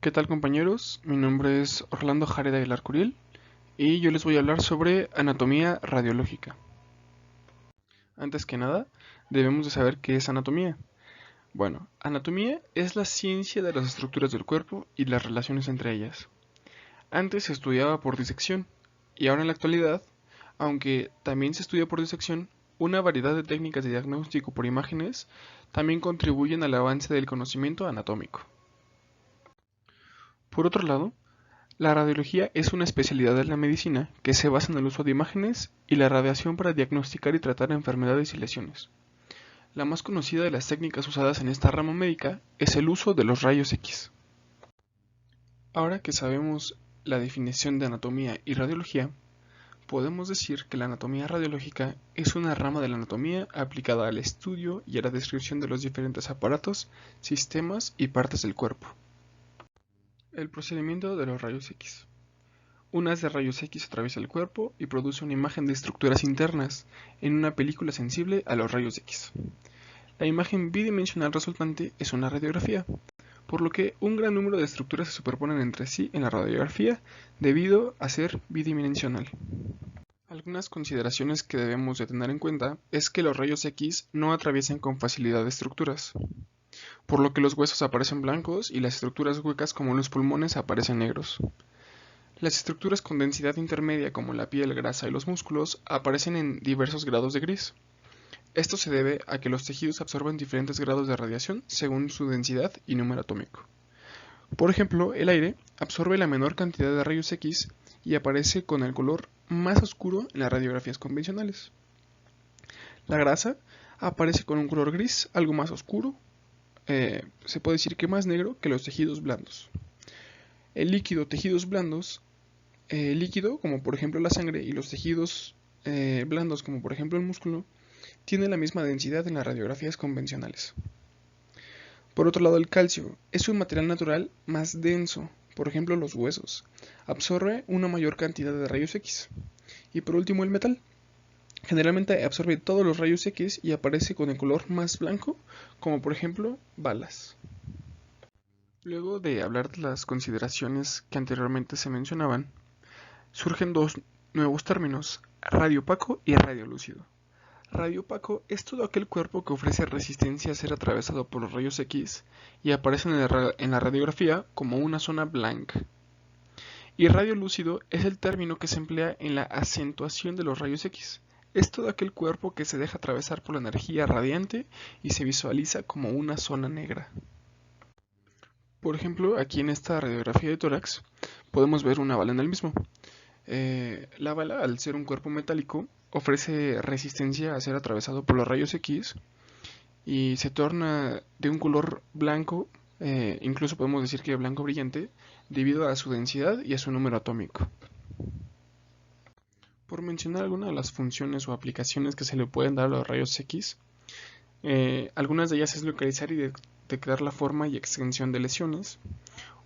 ¿Qué tal, compañeros? Mi nombre es Orlando Jared Aguilar Curiel y yo les voy a hablar sobre anatomía radiológica. Antes que nada, debemos de saber qué es anatomía. Bueno, anatomía es la ciencia de las estructuras del cuerpo y las relaciones entre ellas. Antes se estudiaba por disección y ahora en la actualidad, aunque también se estudia por disección, una variedad de técnicas de diagnóstico por imágenes también contribuyen al avance del conocimiento anatómico. Por otro lado, la radiología es una especialidad de la medicina que se basa en el uso de imágenes y la radiación para diagnosticar y tratar enfermedades y lesiones. La más conocida de las técnicas usadas en esta rama médica es el uso de los rayos X. Ahora que sabemos la definición de anatomía y radiología, podemos decir que la anatomía radiológica es una rama de la anatomía aplicada al estudio y a la descripción de los diferentes aparatos, sistemas y partes del cuerpo. El procedimiento de los rayos X. Un haz de rayos X atraviesa el cuerpo y produce una imagen de estructuras internas en una película sensible a los rayos X. La imagen bidimensional resultante es una radiografía, por lo que un gran número de estructuras se superponen entre sí en la radiografía debido a ser bidimensional. Algunas consideraciones que debemos de tener en cuenta es que los rayos X no atraviesan con facilidad estructuras, por lo que los huesos aparecen blancos y las estructuras huecas como los pulmones aparecen negros. Las estructuras con densidad intermedia como la piel, grasa y los músculos aparecen en diversos grados de gris. Esto se debe a que los tejidos absorben diferentes grados de radiación según su densidad y número atómico. Por ejemplo, el aire absorbe la menor cantidad de rayos X y aparece con el color más oscuro en las radiografías convencionales. La grasa aparece con un color gris algo más oscuro, se puede decir que más negro que los tejidos blandos. El líquido, tejidos blandos, líquido, como por ejemplo la sangre, y los tejidos blandos, como por ejemplo el músculo, tienen la misma densidad en las radiografías convencionales. Por otro lado, el calcio es un material natural más denso, por ejemplo los huesos, absorbe una mayor cantidad de rayos X. Y por último, el metal. Generalmente absorbe todos los rayos X y aparece con el color más blanco, como por ejemplo balas. Luego de hablar de las consideraciones que anteriormente se mencionaban, surgen dos nuevos términos, radiopaco y radiolúcido. Radiopaco es todo aquel cuerpo que ofrece resistencia a ser atravesado por los rayos X y aparece en la radiografía como una zona blanca. Y radiolúcido es el término que se emplea en la acentuación de los rayos X. Es todo aquel cuerpo que se deja atravesar por la energía radiante y se visualiza como una zona negra. Por ejemplo, aquí en esta radiografía de tórax podemos ver una bala en el mismo. La bala, al ser un cuerpo metálico, ofrece resistencia a ser atravesado por los rayos X y se torna de un color blanco, incluso podemos decir que blanco brillante, debido a su densidad y a su número atómico. Por mencionar algunas de las funciones o aplicaciones que se le pueden dar a los rayos X, algunas de ellas es localizar y detectar la forma y extensión de lesiones.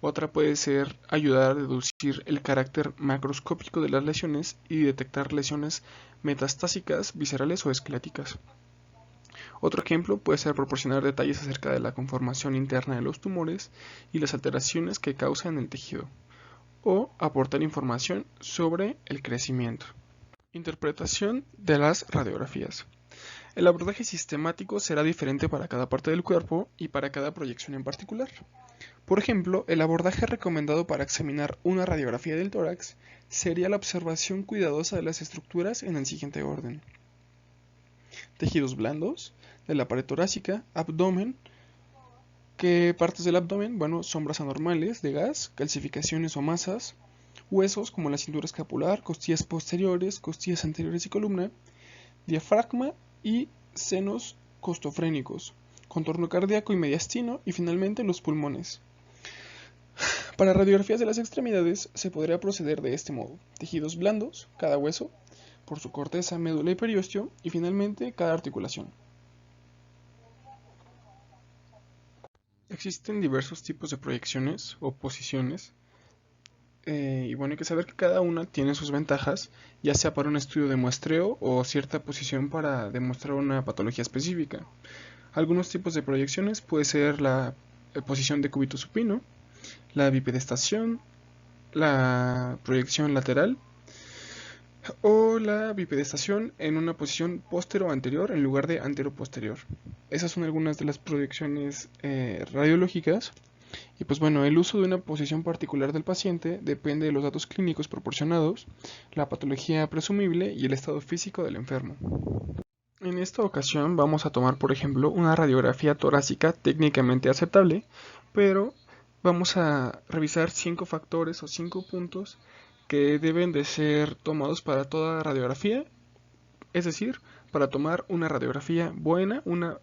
Otra puede ser ayudar a deducir el carácter macroscópico de las lesiones y detectar lesiones metastásicas, viscerales o esqueléticas. Otro ejemplo puede ser proporcionar detalles acerca de la conformación interna de los tumores y las alteraciones que causan el tejido, o aportar información sobre el crecimiento. Interpretación de las radiografías. El abordaje sistemático será diferente para cada parte del cuerpo y para cada proyección en particular. Por ejemplo, el abordaje recomendado para examinar una radiografía del tórax sería la observación cuidadosa de las estructuras en el siguiente orden: tejidos blandos, de la pared torácica, abdomen. ¿Qué partes del abdomen? Bueno, sombras anormales de gas, calcificaciones o masas, huesos como la cintura escapular, costillas posteriores, costillas anteriores y columna, diafragma y senos costofrénicos, contorno cardíaco y mediastino, y finalmente los pulmones. Para radiografías de las extremidades se podría proceder de este modo: tejidos blandos, cada hueso, por su corteza, médula y periósteo, y finalmente cada articulación. Existen diversos tipos de proyecciones o posiciones, y bueno, hay que saber que cada una tiene sus ventajas, ya sea para un estudio de muestreo o cierta posición para demostrar una patología específica. Algunos tipos de proyecciones puede ser la posición de cúbito supino, la bipedestación, la proyección lateral o la bipedestación en una posición postero-anterior en lugar de antero-posterior. Esas son algunas de las proyecciones radiológicas. Y pues bueno, el uso de una posición particular del paciente depende de los datos clínicos proporcionados, la patología presumible y el estado físico del enfermo. En esta ocasión vamos a tomar, por ejemplo, una radiografía torácica técnicamente aceptable, pero vamos a revisar 5 factores o 5 puntos que deben de ser tomados para toda radiografía, es decir, para tomar una radiografía buena, una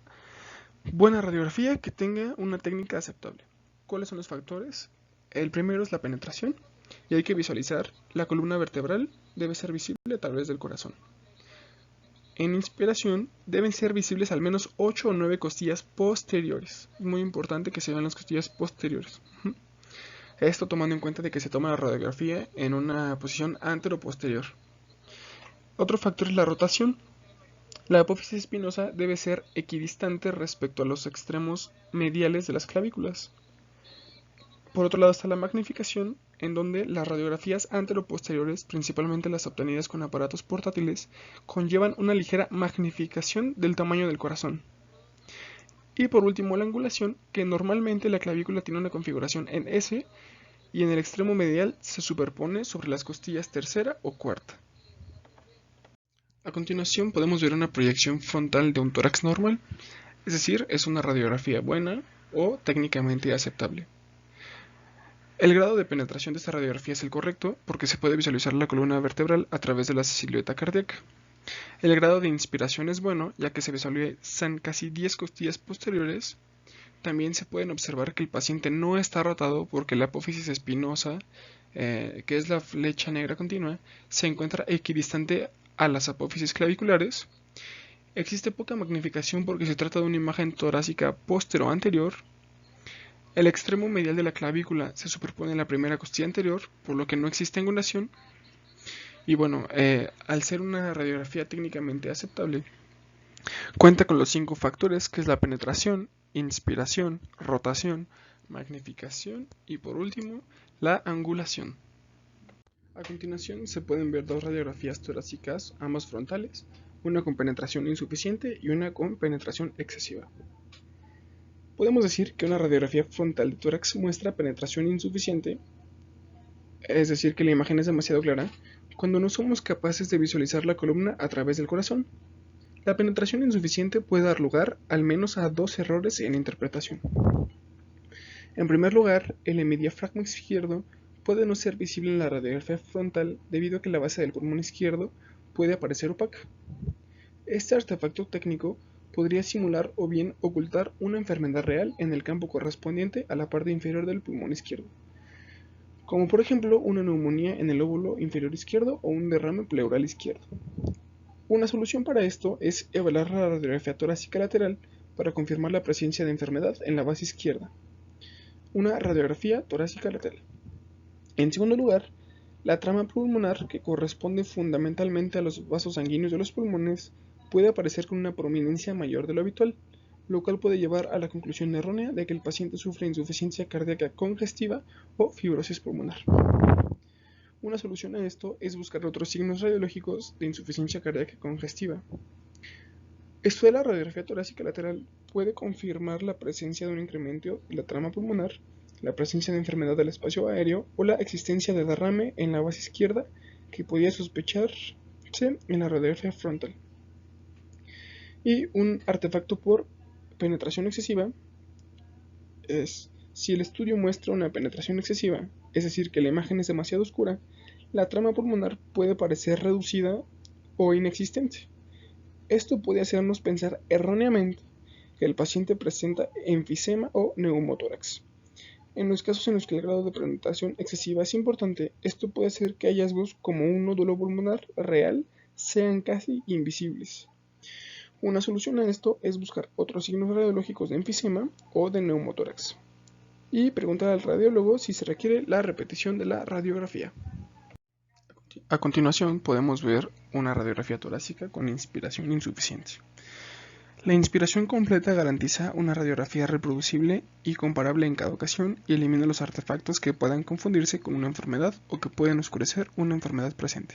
buena radiografía que tenga una técnica aceptable. ¿Cuáles son los factores? El primero es la penetración, y hay que visualizar la columna vertebral debe ser visible a través del corazón. En inspiración deben ser visibles al menos 8 o 9 costillas posteriores. Es muy importante que se vean las costillas posteriores. Esto tomando en cuenta de que se toma la radiografía en una posición antero-posterior. Otro factor es la rotación. La apófisis espinosa debe ser equidistante respecto a los extremos mediales de las clavículas. Por otro lado está la magnificación, en donde las radiografías antero-posteriores, principalmente las obtenidas con aparatos portátiles, conllevan una ligera magnificación del tamaño del corazón. Y por último la angulación, que normalmente la clavícula tiene una configuración en S y en el extremo medial se superpone sobre las costillas tercera o cuarta. A continuación podemos ver una proyección frontal de un tórax normal, es decir, es una radiografía buena o técnicamente aceptable. El grado de penetración de esta radiografía es el correcto porque se puede visualizar la columna vertebral a través de la silueta cardíaca. El grado de inspiración es bueno ya que se visualizan casi 10 costillas posteriores. También se pueden observar que el paciente no está rotado porque la apófisis espinosa, que es la flecha negra continua, se encuentra equidistante a las apófisis claviculares. Existe poca magnificación porque se trata de una imagen torácica postero-anterior. El extremo medial de la clavícula se superpone en la primera costilla anterior, por lo que no existe angulación. Y bueno, al ser una radiografía técnicamente aceptable, cuenta con los 5 factores que es la penetración, inspiración, rotación, magnificación y por último, la angulación. A continuación se pueden ver 2 radiografías torácicas, ambas frontales, una con penetración insuficiente y una con penetración excesiva. Podemos decir que una radiografía frontal de tórax muestra penetración insuficiente, es decir, que la imagen es demasiado clara, cuando no somos capaces de visualizar la columna a través del corazón. La penetración insuficiente puede dar lugar al menos a 2 errores en interpretación. En primer lugar, el hemidiafragma izquierdo puede no ser visible en la radiografía frontal debido a que la base del pulmón izquierdo puede aparecer opaca. Este artefacto técnico podría simular o bien ocultar una enfermedad real en el campo correspondiente a la parte inferior del pulmón izquierdo, como por ejemplo una neumonía en el lóbulo inferior izquierdo o un derrame pleural izquierdo. Una solución para esto es evaluar la radiografía torácica lateral para confirmar la presencia de enfermedad en la base izquierda. Una radiografía torácica lateral. En segundo lugar, la trama pulmonar, que corresponde fundamentalmente a los vasos sanguíneos de los pulmones, puede aparecer con una prominencia mayor de lo habitual, lo cual puede llevar a la conclusión errónea de que el paciente sufre insuficiencia cardíaca congestiva o fibrosis pulmonar. Una solución a esto es buscar otros signos radiológicos de insuficiencia cardíaca congestiva. Estudiar la radiografía torácica lateral puede confirmar la presencia de un incremento de la trama pulmonar, la presencia de enfermedad del espacio aéreo o la existencia de derrame en la base izquierda que podría sospecharse en la radiografía frontal. Y un artefacto por penetración excesiva es si el estudio muestra una penetración excesiva, es decir, que la imagen es demasiado oscura, la trama pulmonar puede parecer reducida o inexistente. Esto puede hacernos pensar erróneamente que el paciente presenta enfisema o neumotórax. En los casos en los que el grado de penetración excesiva es importante, esto puede hacer que hallazgos como un nódulo pulmonar real sean casi invisibles. Una solución a esto es buscar otros signos radiológicos de enfisema o de neumotórax y preguntar al radiólogo si se requiere la repetición de la radiografía. A continuación podemos ver una radiografía torácica con inspiración insuficiente. La inspiración completa garantiza una radiografía reproducible y comparable en cada ocasión y elimina los artefactos que puedan confundirse con una enfermedad o que puedan oscurecer una enfermedad presente.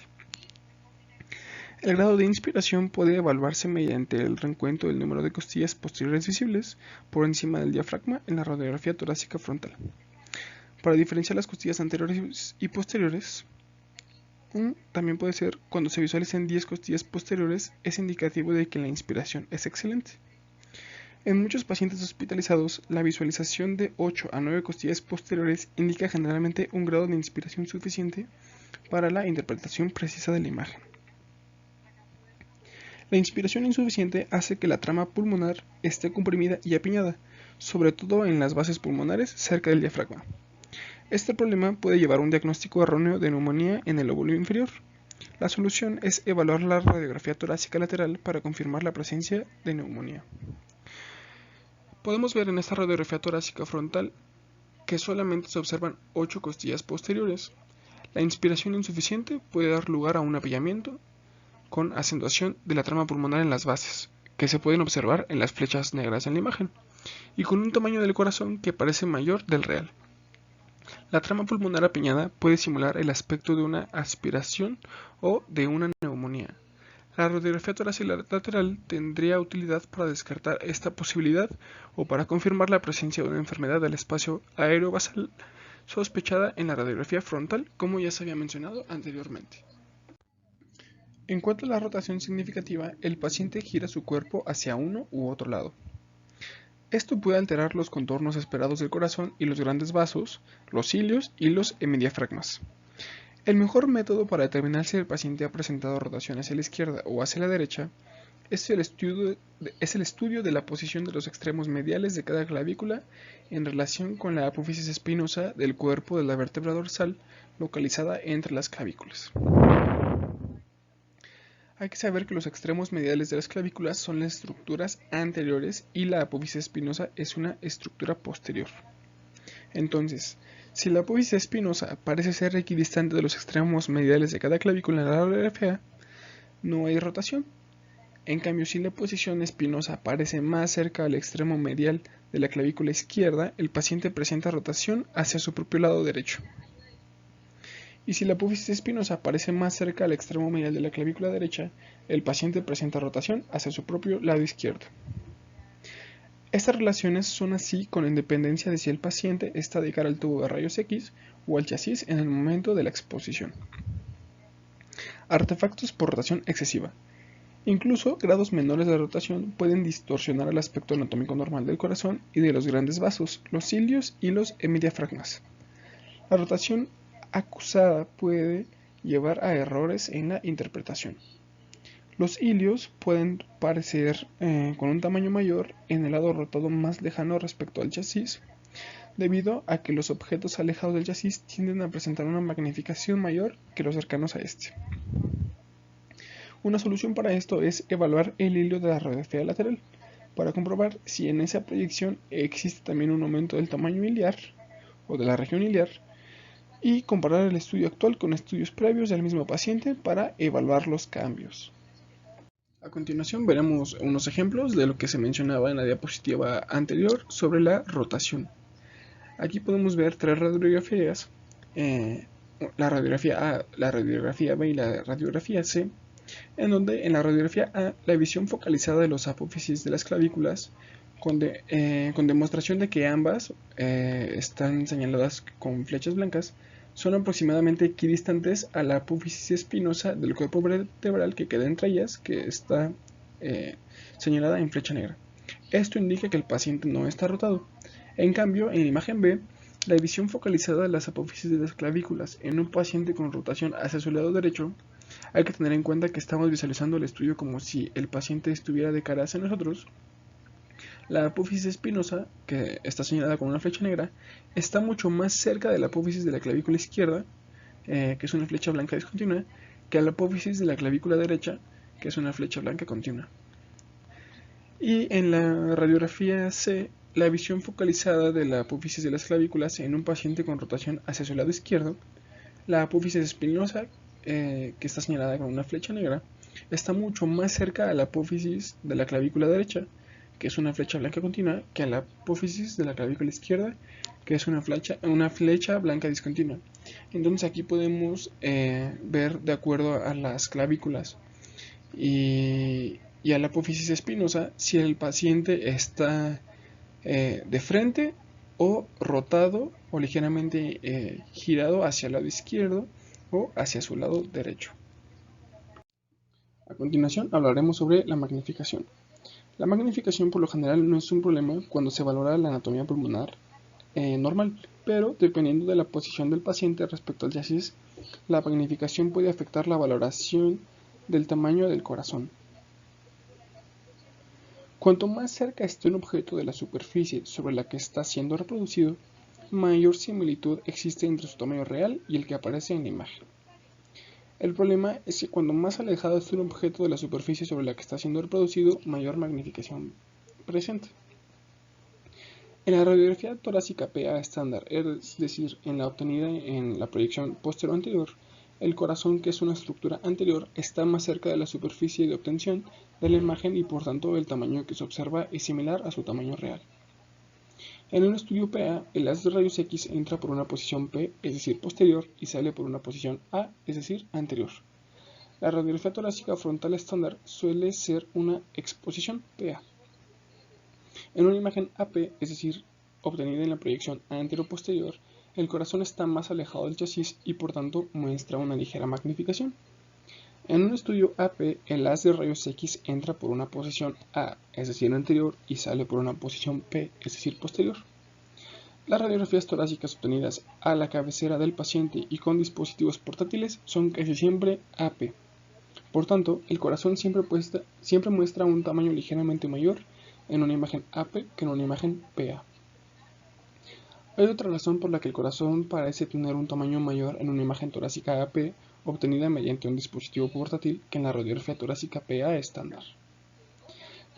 El grado de inspiración puede evaluarse mediante el recuento del número de costillas posteriores visibles por encima del diafragma en la radiografía torácica frontal. Para diferenciar las costillas anteriores y posteriores, también puede ser cuando se visualicen 10 costillas posteriores, es indicativo de que la inspiración es excelente. En muchos pacientes hospitalizados, la visualización de 8 a 9 costillas posteriores indica generalmente un grado de inspiración suficiente para la interpretación precisa de la imagen. La inspiración insuficiente hace que la trama pulmonar esté comprimida y apiñada, sobre todo en las bases pulmonares cerca del diafragma. Este problema puede llevar a un diagnóstico erróneo de neumonía en el lóbulo inferior. La solución es evaluar la radiografía torácica lateral para confirmar la presencia de neumonía. Podemos ver en esta radiografía torácica frontal que solamente se observan 8 costillas posteriores. La inspiración insuficiente puede dar lugar a un apillamiento con acentuación de la trama pulmonar en las bases, que se pueden observar en las flechas negras en la imagen, y con un tamaño del corazón que parece mayor del real. La trama pulmonar apiñada puede simular el aspecto de una aspiración o de una neumonía. La radiografía torácica lateral tendría utilidad para descartar esta posibilidad o para confirmar la presencia de una enfermedad del espacio aerobasal sospechada en la radiografía frontal, como ya se había mencionado anteriormente. En cuanto a la rotación significativa, el paciente gira su cuerpo hacia uno u otro lado. Esto puede alterar los contornos esperados del corazón y los grandes vasos, los cilios y los hemidiafragmas. El mejor método para determinar si el paciente ha presentado rotación hacia la izquierda o hacia la derecha es el estudio de la posición de los extremos mediales de cada clavícula en relación con la apófisis espinosa del cuerpo de la vértebra dorsal localizada entre las clavículas. Hay que saber que los extremos mediales de las clavículas son las estructuras anteriores y la apófisis espinosa es una estructura posterior. Entonces, si la apófisis espinosa parece ser equidistante de los extremos mediales de cada clavícula en la radiografía, no hay rotación. En cambio, si la posición espinosa parece más cerca al extremo medial de la clavícula izquierda, el paciente presenta rotación hacia su propio lado derecho. Y si la apófisis espinosa aparece más cerca al extremo medial de la clavícula derecha, el paciente presenta rotación hacia su propio lado izquierdo. Estas relaciones son así con independencia de si el paciente está de cara al tubo de rayos X o al chasis en el momento de la exposición. Artefactos por rotación excesiva. Incluso grados menores de rotación pueden distorsionar el aspecto anatómico normal del corazón y de los grandes vasos, los cilios y los hemidiafragmas. La rotación acusada puede llevar a errores en la interpretación. Los hilios pueden parecer con un tamaño mayor en el lado rotado más lejano respecto al chasis, debido a que los objetos alejados del chasis tienden a presentar una magnificación mayor que los cercanos a este. Una solución para esto es evaluar el hilio de la radiografía lateral, para comprobar si en esa proyección existe también un aumento del tamaño iliar o de la región iliar, y comparar el estudio actual con estudios previos del mismo paciente para evaluar los cambios. A continuación veremos unos ejemplos de lo que se mencionaba en la diapositiva anterior sobre la rotación. Aquí podemos ver tres radiografías, la radiografía A, la radiografía B y la radiografía C, en donde en la radiografía A la visión focalizada de los apófisis de las clavículas con demostración de que ambas están señaladas con flechas blancas, son aproximadamente equidistantes a la apófisis espinosa del cuerpo vertebral que queda entre ellas, que está señalada en flecha negra. Esto indica que el paciente no está rotado. En cambio, en la imagen B, la visión focalizada de las apófisis de las clavículas en un paciente con rotación hacia su lado derecho, hay que tener en cuenta que estamos visualizando el estudio como si el paciente estuviera de cara hacia nosotros. La apófisis espinosa, que está señalada con una flecha negra, está mucho más cerca de la apófisis de la clavícula izquierda, que es una flecha blanca discontinua, que a la apófisis de la clavícula derecha, que es una flecha blanca continua. Y en la radiografía C, la visión focalizada de la apófisis de las clavículas en un paciente con rotación hacia su lado izquierdo, la apófisis espinosa, que está señalada con una flecha negra, está mucho más cerca a la apófisis de la clavícula derecha, que es una flecha blanca continua, que a la apófisis de la clavícula izquierda, que es una flecha blanca discontinua. Entonces aquí podemos ver de acuerdo a las clavículas y a la apófisis espinosa si el paciente está de frente o rotado o ligeramente girado hacia el lado izquierdo o hacia su lado derecho. A continuación hablaremos sobre la magnificación. La magnificación por lo general no es un problema cuando se valora la anatomía pulmonar normal, pero dependiendo de la posición del paciente respecto al chasis, la magnificación puede afectar la valoración del tamaño del corazón. Cuanto más cerca esté un objeto de la superficie sobre la que está siendo reproducido, mayor similitud existe entre su tamaño real y el que aparece en la imagen. El problema es que cuando más alejado esté un objeto de la superficie sobre la que está siendo reproducido, mayor magnificación presenta. En la radiografía torácica PA estándar, es decir, en la obtenida en la proyección posterior-anterior, el corazón, que es una estructura anterior, está más cerca de la superficie de obtención de la imagen y por tanto el tamaño que se observa es similar a su tamaño real. En un estudio PA, el haz de rayos X entra por una posición P, es decir, posterior, y sale por una posición A, es decir, anterior. La radiografía torácica frontal estándar suele ser una exposición PA. En una imagen AP, es decir, obtenida en la proyección antero-posterior, el corazón está más alejado del chasis y por tanto muestra una ligera magnificación. En un estudio AP, el haz de rayos X entra por una posición A, es decir, anterior, y sale por una posición P, es decir, posterior. Las radiografías torácicas obtenidas a la cabecera del paciente y con dispositivos portátiles son casi siempre AP. Por tanto, el corazón siempre muestra un tamaño ligeramente mayor en una imagen AP que en una imagen PA. Hay otra razón por la que el corazón parece tener un tamaño mayor en una imagen torácica AP obtenida mediante un dispositivo portátil que en la radiografía torácica PA estándar.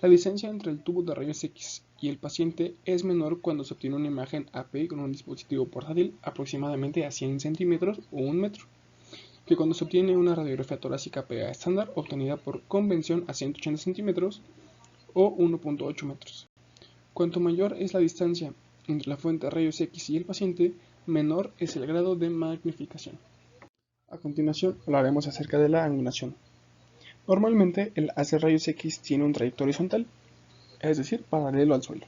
La distancia entre el tubo de rayos X y el paciente es menor cuando se obtiene una imagen AP con un dispositivo portátil aproximadamente a 100 centímetros o 1 metro, que cuando se obtiene una radiografía torácica PA estándar obtenida por convención a 180 centímetros o 1.8 metros. Cuanto mayor es la distancia entre la fuente de rayos X y el paciente, menor es el grado de magnificación. A continuación hablaremos acerca de la angulación. Normalmente el haz de rayos X tiene un trayecto horizontal, es decir, paralelo al suelo.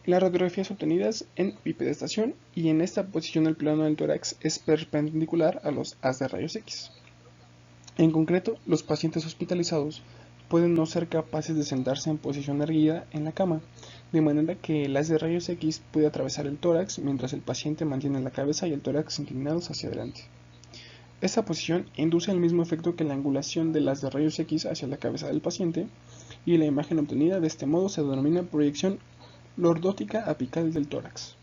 En las radiografías obtenidas en bipedestación y en esta posición el plano del tórax es perpendicular a los haz de rayos X. En concreto, los pacientes hospitalizados pueden no ser capaces de sentarse en posición erguida en la cama, de manera que el haz de rayos X puede atravesar el tórax mientras el paciente mantiene la cabeza y el tórax inclinados hacia adelante. Esta posición induce el mismo efecto que la angulación del haz de rayos X hacia la cabeza del paciente, y la imagen obtenida de este modo se denomina proyección lordótica apical del tórax.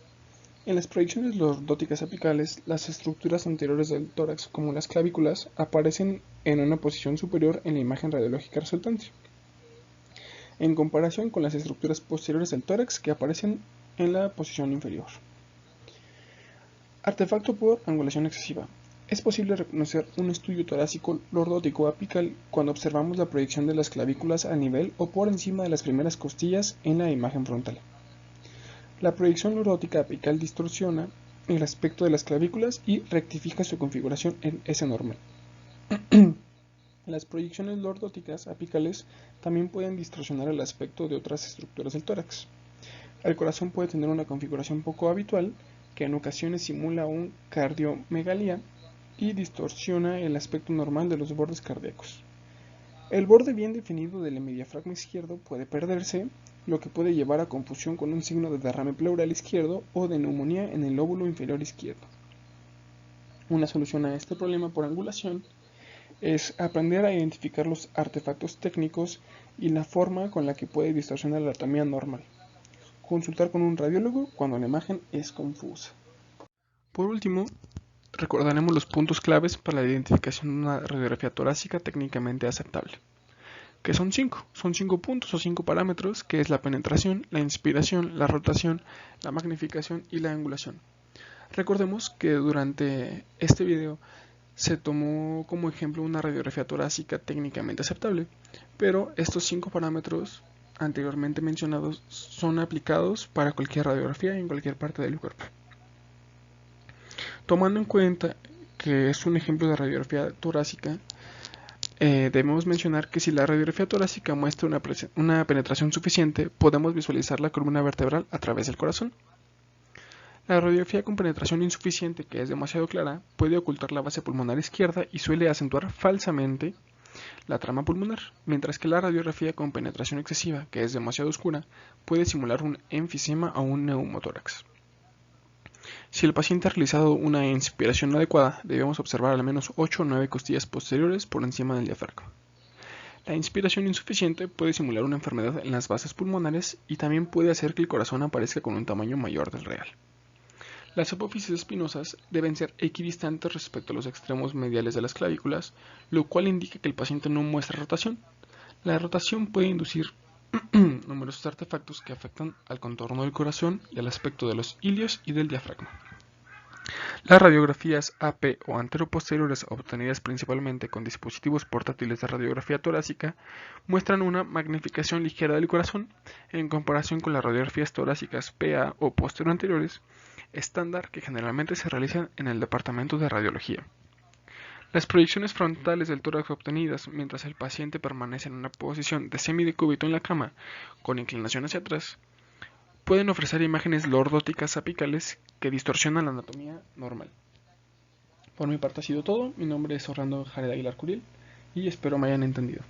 En las proyecciones lordóticas apicales, las estructuras anteriores del tórax, como las clavículas, aparecen en una posición superior en la imagen radiológica resultante, en comparación con las estructuras posteriores del tórax que aparecen en la posición inferior. Artefacto por angulación excesiva. Es posible reconocer un estudio torácico lordótico apical cuando observamos la proyección de las clavículas a nivel o por encima de las primeras costillas en la imagen frontal. La proyección lordótica apical distorsiona el aspecto de las clavículas y rectifica su configuración en S normal. Las proyecciones lordóticas apicales también pueden distorsionar el aspecto de otras estructuras del tórax. El corazón puede tener una configuración poco habitual, que en ocasiones simula un cardiomegalía y distorsiona el aspecto normal de los bordes cardíacos. El borde bien definido del hemidiafragma izquierdo puede perderse, lo que puede llevar a confusión con un signo de derrame pleural izquierdo o de neumonía en el lóbulo inferior izquierdo. Una solución a este problema por angulación es aprender a identificar los artefactos técnicos y la forma con la que puede distorsionar la anatomía normal. Consultar con un radiólogo cuando la imagen es confusa. Por último, recordaremos los puntos claves para la identificación de una radiografía torácica técnicamente aceptable, que son 5 puntos o 5 parámetros, que es la penetración, la inspiración, la rotación, la magnificación y la angulación. Recordemos que durante este video Se tomó como ejemplo una radiografía torácica técnicamente aceptable, pero estos 5 parámetros anteriormente mencionados son aplicados para cualquier radiografía en cualquier parte del cuerpo. Tomando en cuenta que es un ejemplo de radiografía torácica, debemos mencionar que si la radiografía torácica muestra una penetración suficiente, podemos visualizar la columna vertebral a través del corazón. La radiografía con penetración insuficiente, que es demasiado clara, puede ocultar la base pulmonar izquierda y suele acentuar falsamente la trama pulmonar, mientras que la radiografía con penetración excesiva, que es demasiado oscura, puede simular un enfisema o un neumotórax. Si el paciente ha realizado una inspiración adecuada, debemos observar al menos 8 o 9 costillas posteriores por encima del diafragma. La inspiración insuficiente puede simular una enfermedad en las bases pulmonares y también puede hacer que el corazón aparezca con un tamaño mayor del real. Las apófisis espinosas deben ser equidistantes respecto a los extremos mediales de las clavículas, lo cual indica que el paciente no muestra rotación. La rotación puede inducir numerosos artefactos que afectan al contorno del corazón y al aspecto de los ilios y del diafragma. Las radiografías AP o anteroposteriores, obtenidas principalmente con dispositivos portátiles de radiografía torácica, muestran una magnificación ligera del corazón en comparación con las radiografías torácicas PA o posterior-anteriores, estándar que generalmente se realizan en el departamento de radiología. Las proyecciones frontales del tórax obtenidas mientras el paciente permanece en una posición de semidecúbito en la cama con inclinación hacia atrás pueden ofrecer imágenes lordóticas apicales que distorsionan la anatomía normal. Por mi parte ha sido todo. Mi nombre es Orlando Jared Aguilar Curiel y espero me hayan entendido.